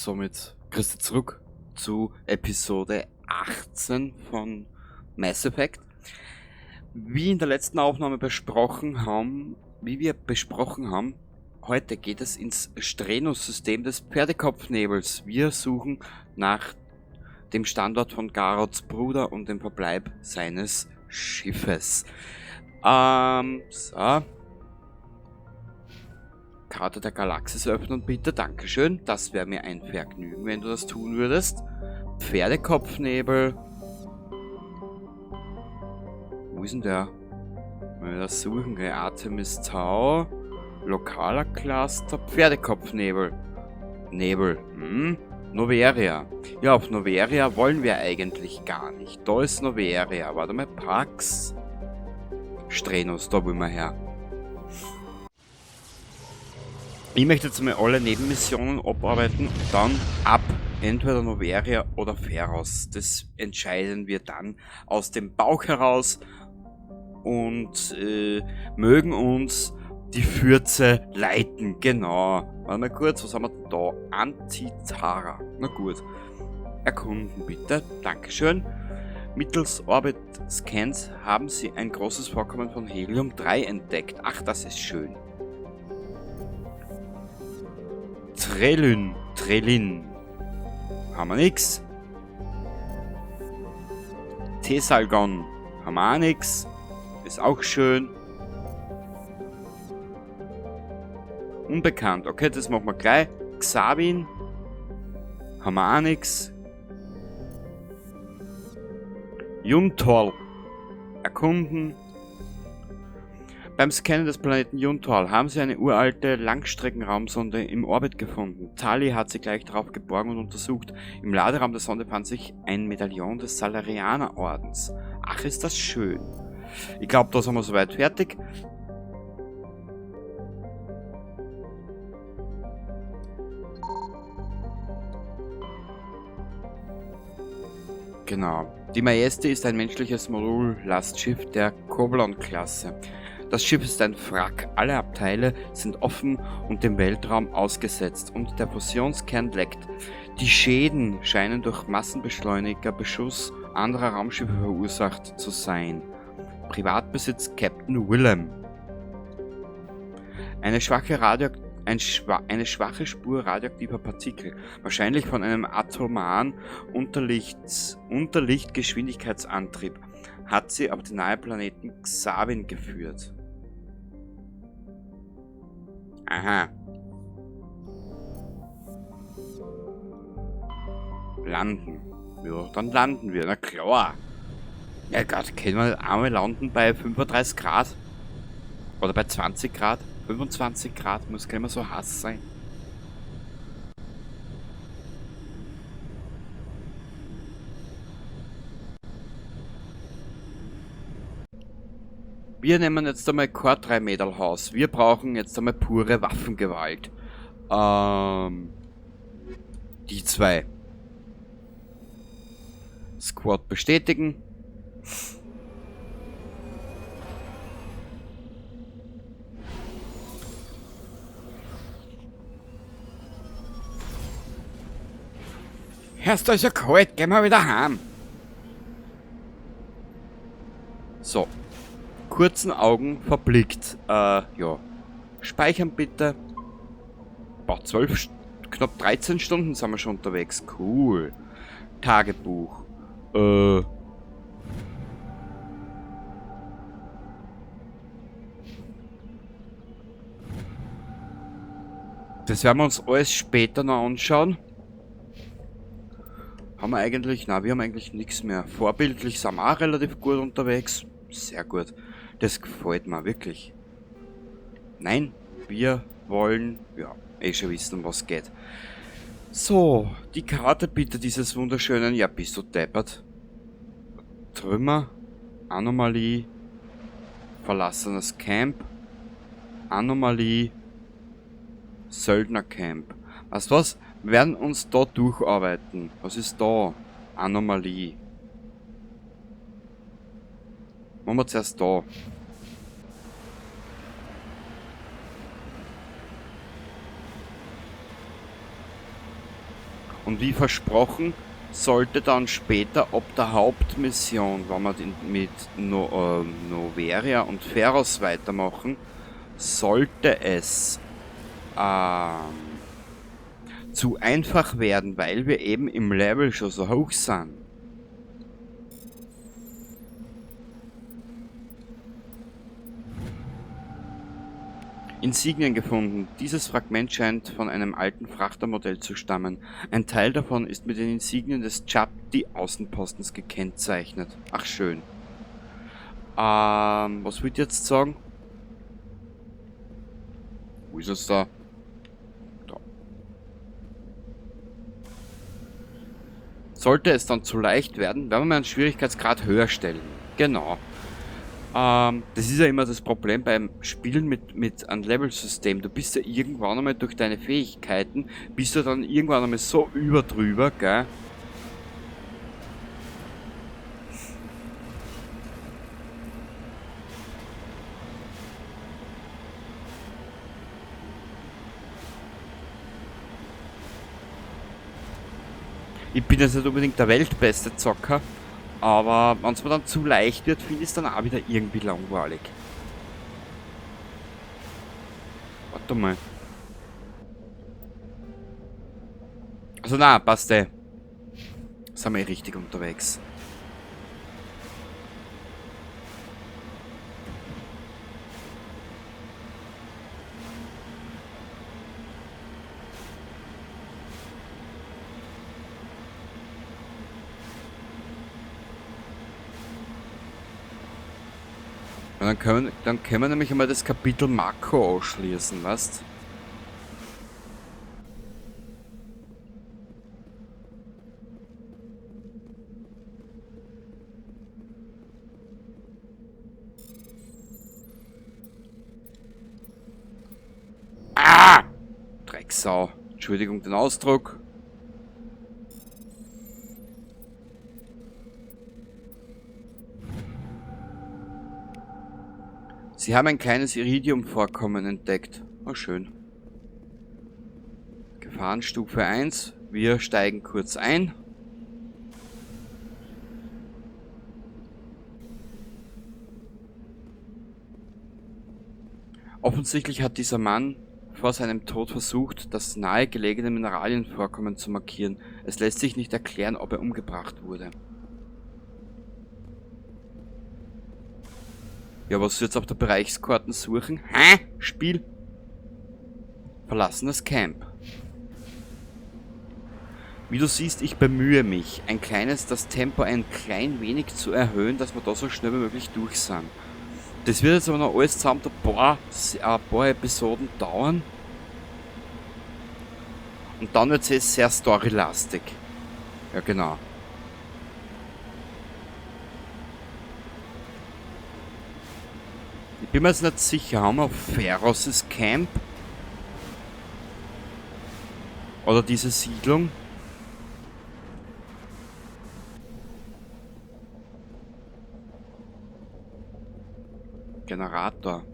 somit grüß dich zurück zu Episode 18 von Mass Effect. Wie wir besprochen haben, heute geht es ins Strenus-System des Pferdekopfnebels. Wir suchen nach dem Standort von Garods Bruder und dem Verbleib seines Schiffes. So. Karte der Galaxis öffnen, bitte. Dankeschön. Das wäre mir ein Vergnügen, wenn du das tun würdest. Pferdekopfnebel. Wo ist denn der? Wenn wir das suchen, Artemis Tau. Lokaler Cluster. Pferdekopfnebel. Nebel. Noveria. Ja, auf Noveria wollen wir eigentlich gar nicht. Da ist Noveria. Warte mal, Pax. Strenus, da wollen wir her. Ich möchte jetzt mal alle Nebenmissionen abarbeiten und dann ab entweder Noveria oder Feros. Das entscheiden wir dann aus dem Bauch heraus und mögen uns die Fürze leiten. Genau. Warte mal kurz, was haben wir denn da? Antitara. Na gut. Erkunden bitte. Dankeschön. Mittels Orbit-Scans haben sie ein großes Vorkommen von Helium-3 entdeckt. Ach, das ist schön. Trellin. Haben wir nix. Tesalgon. Haben wir auch nix. Ist auch schön. Unbekannt. Okay, das machen wir gleich. Xavin. Haben wir auch nix. Juntorl. Erkunden. Beim Scannen des Planeten Juntorl haben sie eine uralte Langstreckenraumsonde im Orbit gefunden. Tali hat sie gleich darauf geborgen und untersucht. Im Laderaum der Sonde fand sich ein Medaillon des Salarianer-Ordens. Ach, ist das schön. Ich glaube, da sind wir soweit fertig. Genau. Die Maeste ist ein menschliches Modul-Lastschiff der Koblon-Klasse. Das Schiff ist ein Wrack, alle Abteile sind offen und dem Weltraum ausgesetzt und der Fusionskern leckt. Die Schäden scheinen durch Massenbeschleuniger-Beschuss anderer Raumschiffe verursacht zu sein. Privatbesitz Captain Willem. Eine schwache Spur radioaktiver Partikel, wahrscheinlich von einem atomaren Unterlichtgeschwindigkeitsantrieb, hat sie auf den nahen Planeten Xavin geführt. Aha. Landen. Ja, dann landen wir, na klar. Ja Gott, können wir einmal landen bei 35 Grad? Oder bei 20 Grad? 25 Grad muss gar nicht mehr so heiß sein. Wir nehmen jetzt einmal kein 3-Meter-Haus. Wir brauchen jetzt einmal pure Waffengewalt. Die zwei. Squad bestätigen. Herrst du so kalt, gehen wir wieder heim. So. Kurzen Augen verblickt. Ja. Speichern bitte. Boah, knapp 13 Stunden sind wir schon unterwegs. Cool. Tagebuch. Das werden wir uns alles später noch anschauen. Haben wir eigentlich? Na, wir haben eigentlich nichts mehr. Vorbildlich sind wir auch relativ gut unterwegs. Sehr gut. Das gefällt mir wirklich. Nein, wir wollen, ja, schon wissen, um was geht. So, die Karte bitte dieses wunderschönen, ja, bist du deppert. Trümmer, Anomalie, verlassenes Camp, Anomalie, Söldnercamp. Weißt du was? Wir werden uns da durcharbeiten. Was ist da? Anomalie. Machen wir zuerst da. Und wie versprochen, sollte dann später ob der Hauptmission, wenn wir mit Noveria und Pharos weitermachen, sollte es zu einfach werden, weil wir eben im Level schon so hoch sind. Insignien gefunden. Dieses Fragment scheint von einem alten Frachtermodell zu stammen. Ein Teil davon ist mit den Insignien des Chapti-Außenpostens gekennzeichnet. Ach schön. Was würde ich jetzt sagen? Wo ist es da? Da. Sollte es dann zu leicht werden, werden wir einen Schwierigkeitsgrad höher stellen. Genau. Das ist ja immer das Problem beim Spielen mit einem Level-System. Du bist ja irgendwann einmal durch deine Fähigkeiten, bist du dann irgendwann einmal so drüber, gell? Ich bin jetzt nicht unbedingt der weltbeste Zocker, aber wenn es mir dann zu leicht wird, finde ich es dann auch wieder irgendwie langweilig. Warte mal. Also na, passt eh. Sind wir eh richtig unterwegs. Und dann können wir nämlich einmal das Kapitel Mako ausschließen, weißt? Ah! Drecksau. Entschuldigung den Ausdruck. Sie haben ein kleines Iridium-Vorkommen entdeckt. Oh, schön. Gefahrenstufe 1. Wir steigen kurz ein. Offensichtlich hat dieser Mann vor seinem Tod versucht, das nahegelegene Mineralienvorkommen zu markieren. Es lässt sich nicht erklären, ob er umgebracht wurde. Ja, was jetzt auf der Bereichskarten suchen? Hä? Spiel? Verlassenes Camp. Wie du siehst, ich bemühe mich, das Tempo ein klein wenig zu erhöhen, dass wir da so schnell wie möglich durch sind. Das wird jetzt aber noch alles zusammen ein paar Episoden dauern. Und dann wird es sehr storylastig. Ja, genau. Ich bin mir jetzt nicht sicher, haben wir Pharos' Camp? Oder diese Siedlung? Generator.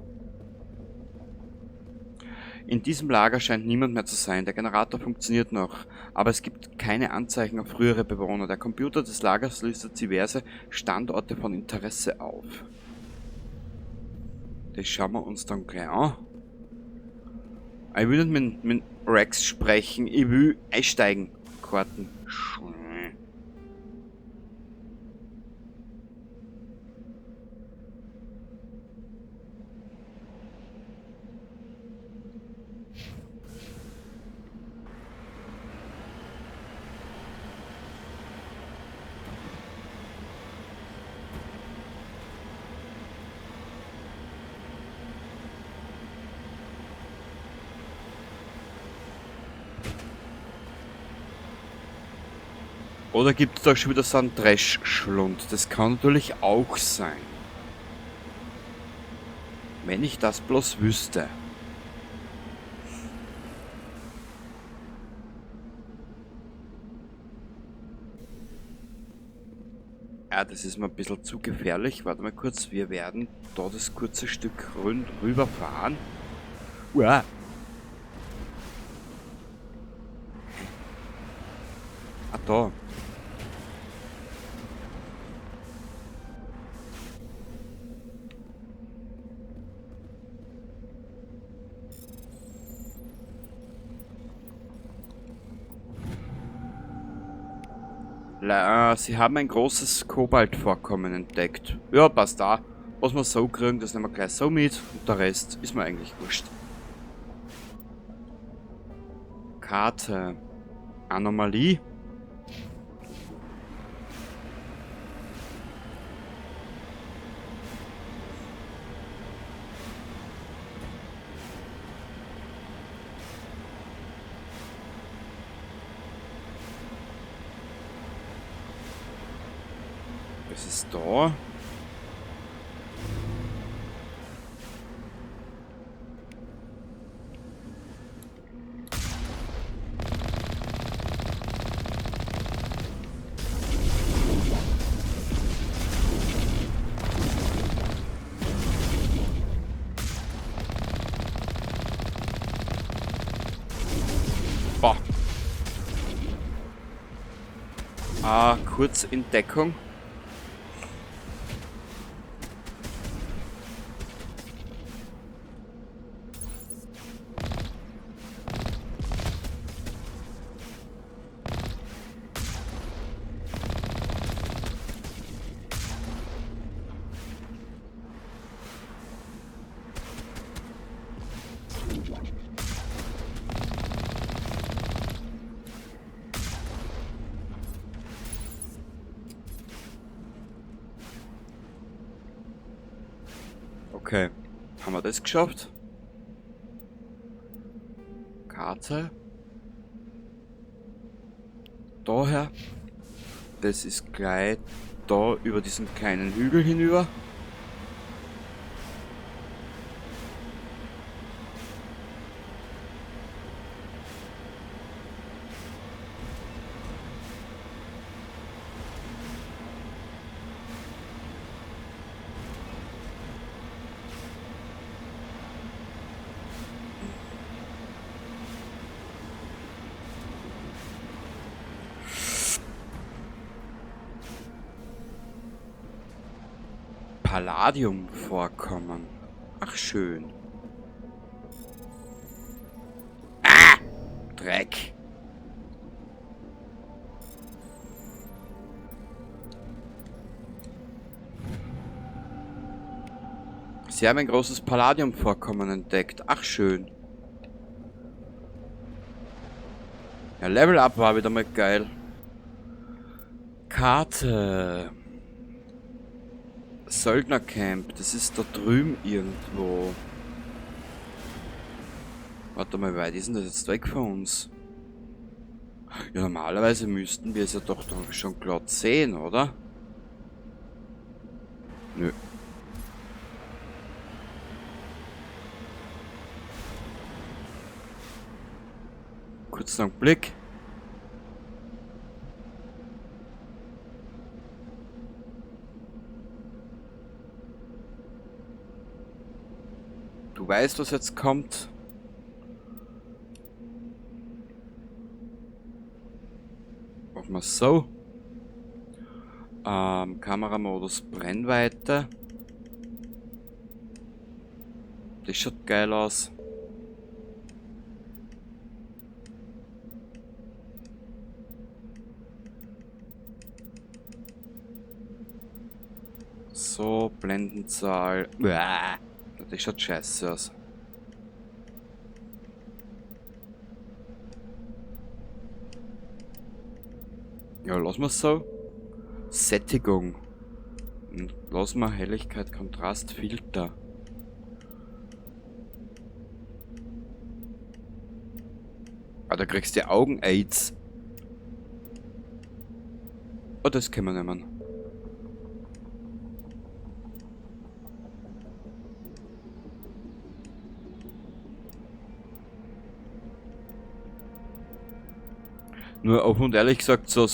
In diesem Lager scheint niemand mehr zu sein. Der Generator funktioniert noch, aber es gibt keine Anzeichen auf frühere Bewohner. Der Computer des Lagers listet diverse Standorte von Interesse auf. Das schauen wir uns dann gleich an. Ich will nicht mit Rex sprechen, ich will einsteigen. Karten. Oder gibt es da schon wieder so einen Trash-Schlund? Das kann natürlich auch sein. Wenn ich das bloß wüsste. Ja, das ist mir ein bisschen zu gefährlich. Warte mal kurz, wir werden da das kurze Stück rüberfahren. Uah. Ah, da. Sie haben ein großes Kobaltvorkommen entdeckt. Ja, passt da. Was wir so kriegen, das nehmen wir gleich so mit. Und der Rest ist mir eigentlich wurscht. Karte. Anomalie. Was ist da? Boah. Kurz in Deckung. Okay, haben wir das geschafft? Karte. Daher. Das ist gleich da über diesen kleinen Hügel hinüber. Palladium vorkommen. Ach schön. Ah! Dreck. Sie haben ein großes Palladium-Vorkommen entdeckt. Ach schön. Ja, Level Up war wieder mal geil. Karte. Söldnercamp. Das ist da drüben irgendwo. Warte mal, wie weit ist denn das jetzt weg von uns? Ja, normalerweise müssten wir es ja doch schon glatt sehen, oder? Nö. Kurz noch einen Blick. Du weißt, was jetzt kommt. Machen wir es so. Kameramodus Brennweite. Das schaut geil aus. So, Blendenzahl. Uah, das schaut scheiße aus. Ja, lassen wir es so. Sättigung. Und lassen wir Helligkeit, Kontrast, Filter. Ah, da kriegst du Augen-Aids. Oh, das können wir nehmen. Nur offen und ehrlich gesagt, so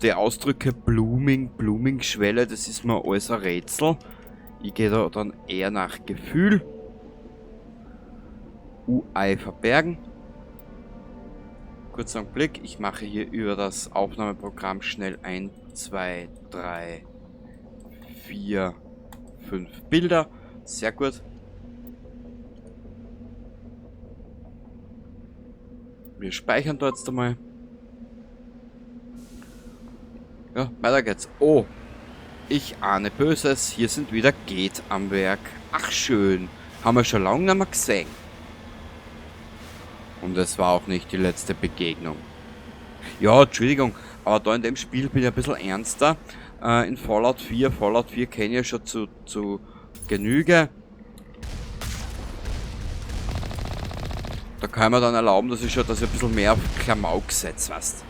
die Ausdrücke Blooming-Schwelle, das ist mir alles ein Rätsel. Ich gehe da dann eher nach Gefühl. UI verbergen. Kurzer Augenblick. Ich mache hier über das Aufnahmeprogramm schnell 1, 2, 3, 4, 5 Bilder. Sehr gut. Wir speichern dort jetzt einmal. Ja, weiter geht's. Oh, ich ahne Böses. Hier sind wieder Geht am Werk. Ach schön. Haben wir schon lange nicht mehr gesehen. Und es war auch nicht die letzte Begegnung. Ja, Entschuldigung, aber da in dem Spiel bin ich ein bisschen ernster. In Fallout 4 kenne ich ja schon zu Genüge. Da kann man dann erlauben, dass ich ein bisschen mehr auf Klamauk setze, weißt du.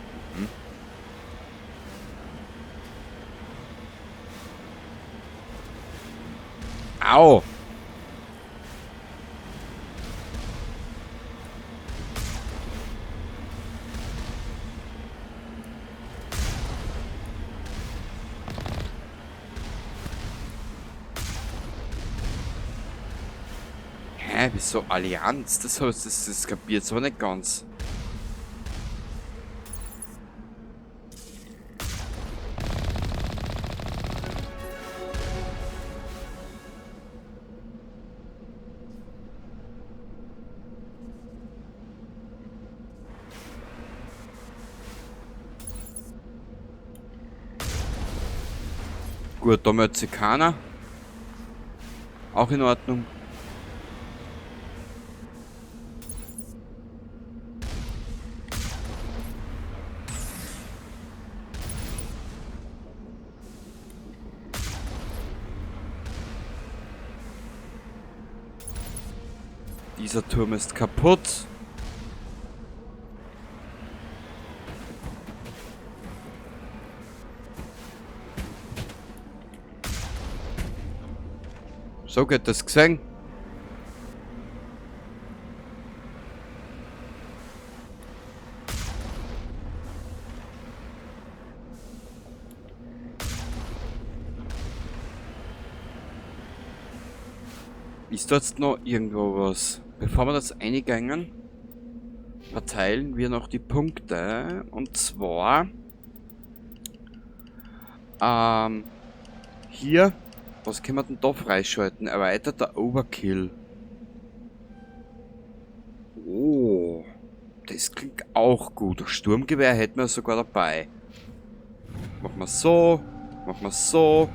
Au! Hä, wieso Allianz? Das heißt, das kapiert so nicht ganz. Gut, da meldet sich keiner. Auch in Ordnung. Dieser Turm ist kaputt. So geht das gesehen. Ist dort noch irgendwo was? Bevor wir das eingängen, verteilen wir noch die Punkte. Und zwar hier, was können wir denn da freischalten? Erweiterter Overkill. Oh, das klingt auch gut. Sturmgewehr hätten wir sogar dabei. Machen wir so, machen wir so.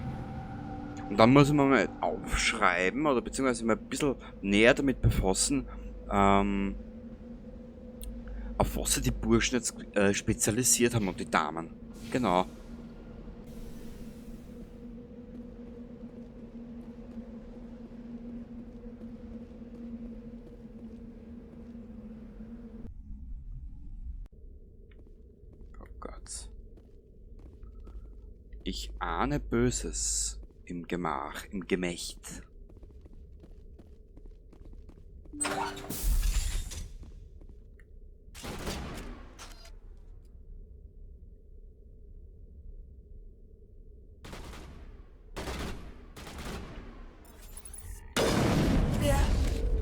Und dann muss man mal aufschreiben oder beziehungsweise mal ein bisschen näher damit befassen, auf was sich die Burschen jetzt spezialisiert haben und die Damen. Genau. Oh Gott. Ich ahne Böses im Gemach, im Gemächt.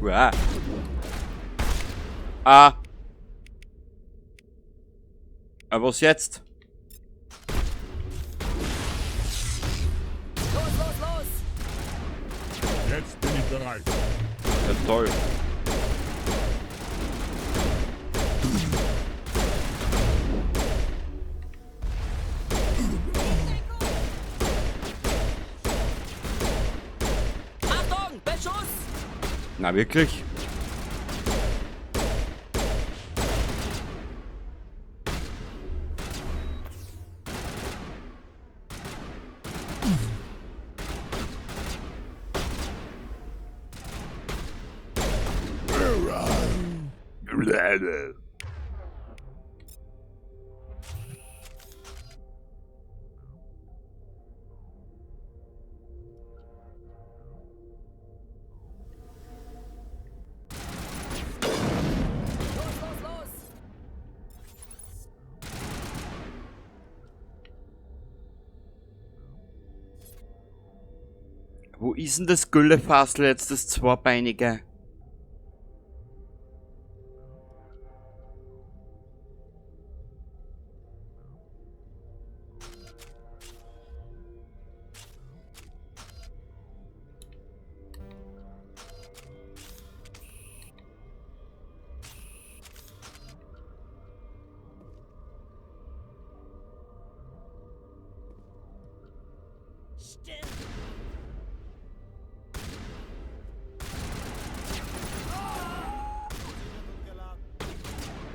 Uah. Ah. Aber was jetzt? Los! Jetzt bin ich bereit. Ja, toll. Achtung, Beschuss! Na wirklich? Los! Wo ist denn das Güllefassel jetzt, das Zweibeinige?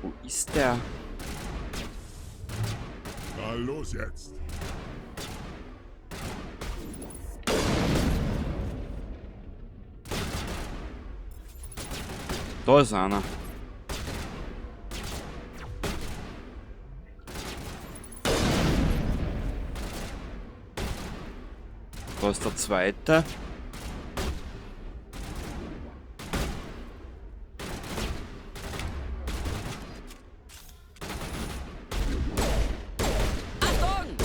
Wo ist der? Na los jetzt. Da ist einer. Da ist der zweite. Achtung!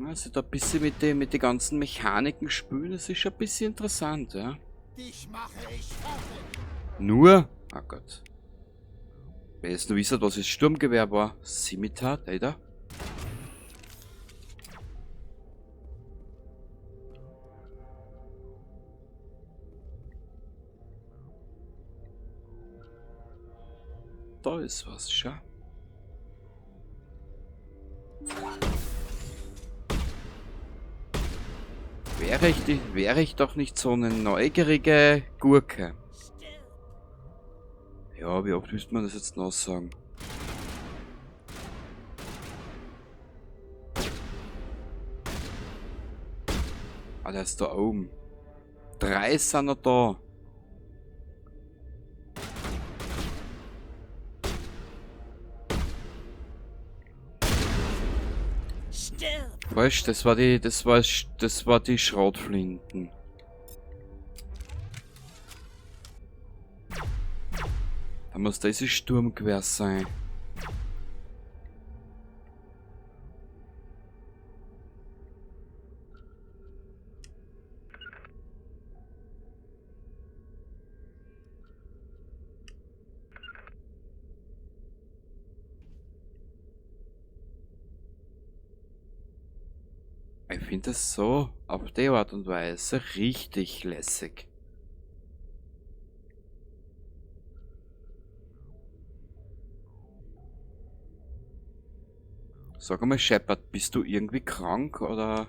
Also da ein bisschen mit den ganzen Mechaniken spielen, das ist schon ein bisschen interessant, ja. Dich mache ich fertig. Nur? Oh Gott. Wer jetzt nur wisst, was das Sturmgewehr war. Scimitar, da. Da ist was, schau. Wäre ich doch nicht so eine neugierige Gurke. Ja, wie oft müsste man das jetzt noch sagen? Ah, der ist da oben. 3 sind noch da. Falsch, das war die Schrotflinten. Da muss dieses Sturmgewehr sein. Ich finde das so auf die Art und Weise richtig lässig. Sag mal, Shepard, bist du irgendwie krank oder?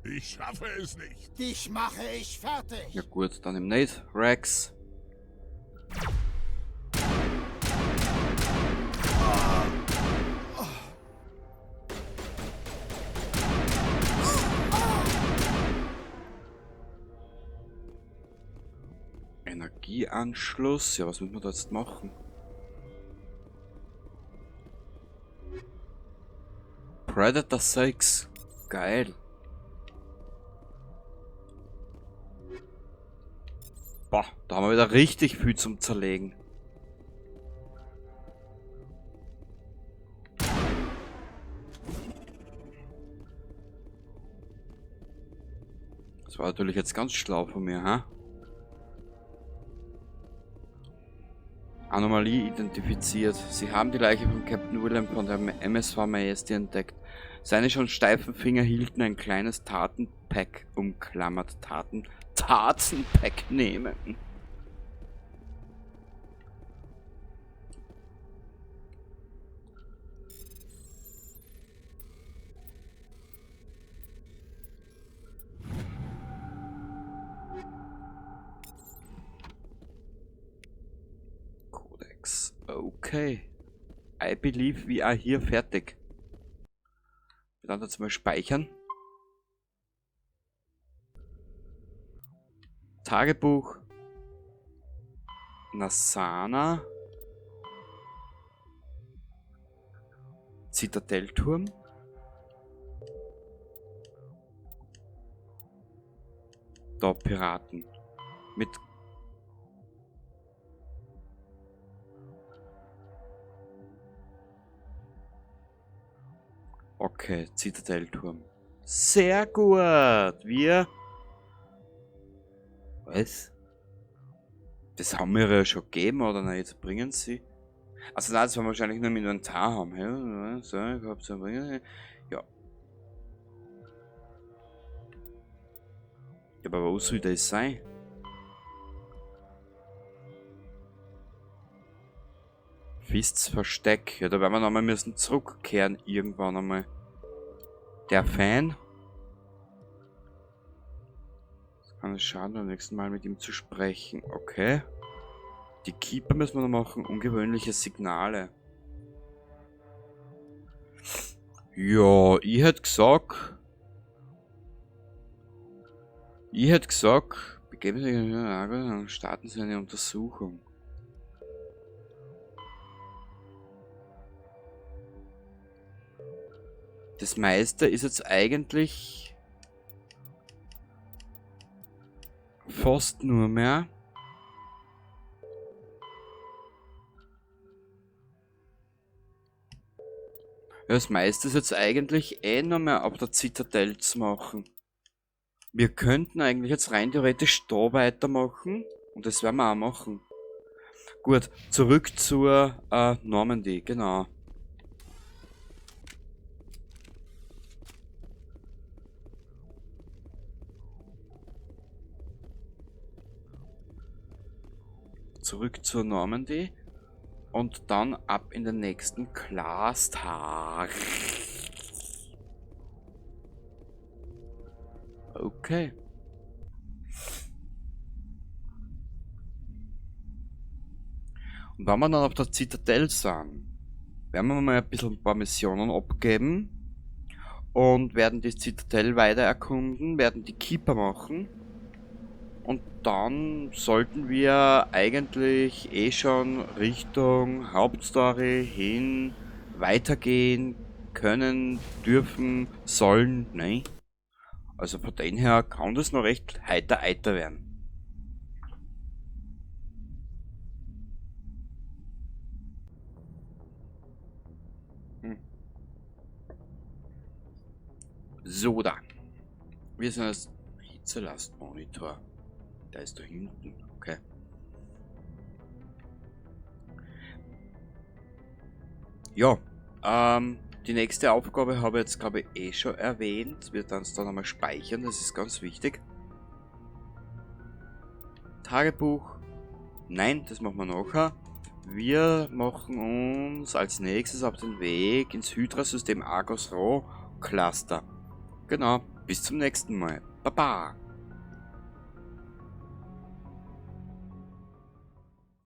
Ich schaffe es nicht. Dich mache ich fertig. Ja gut, dann im nicht. Rex. Energieanschluss. Ja, was müssen wir da jetzt machen? Predator 6. Geil. Boah, da haben wir wieder richtig viel zum Zerlegen. Das war natürlich jetzt ganz schlau von mir, ha? Anomalie identifiziert. Sie haben die Leiche von Captain William von der MSV Majesty entdeckt. Seine schon steifen Finger hielten ein kleines Tatenpack umklammert. Tatenpack nehmen. Codex. Okay. I believe we are here fertig. Wir dann jetzt mal speichern. Tagebuch. Nasana. Zitadellturm. Da Piraten. Mit... Okay, Zitadellturm. Sehr gut. Wir... Was? Das haben wir ja schon gegeben, oder nein? Jetzt bringen sie... Also nein, das werden wir wahrscheinlich nur im Inventar haben. Ja, so, ich hab's ja bringen. Ja. Ja, aber wo soll das sein? Fists Versteck. Ja, da werden wir nochmal müssen zurückkehren irgendwann einmal. Der Fan. Das kann es schaden, beim nächsten Mal mit ihm zu sprechen. Okay. Die Keeper müssen wir noch machen. Ungewöhnliche Signale. Ja, ich hätte gesagt... begeben Sie sich in den Lager und starten Sie eine Untersuchung. Das meiste ist jetzt eigentlich fast nur mehr. Ja, das meiste ist jetzt eigentlich noch mehr ab der Zitadelle zu machen. Wir könnten eigentlich jetzt rein theoretisch da weitermachen. Und das werden wir auch machen. Gut, zurück zur Normandy, genau. Zurück zur Normandy. Und dann ab in den nächsten Class-Tag. Okay. Und wenn wir dann auf der Zitadelle sind, werden wir mal ein paar Missionen abgeben und werden die Zitadelle weiter erkunden, werden die Keeper machen und dann sollten wir eigentlich schon Richtung Hauptstory hin weitergehen können, dürfen, sollen, ne? Also von dem her kann das noch recht heiter werden. So da. Wir sind als Hitzelastmonitor. Da ist da hinten. Okay. Ja, die nächste Aufgabe habe ich jetzt, glaube ich, schon erwähnt. Wir werden es dann einmal speichern, das ist ganz wichtig. Tagebuch. Nein, das machen wir nachher. Wir machen uns als nächstes auf den Weg ins Hydra-System Argos Rho Cluster. Genau, bis zum nächsten Mal. Baba!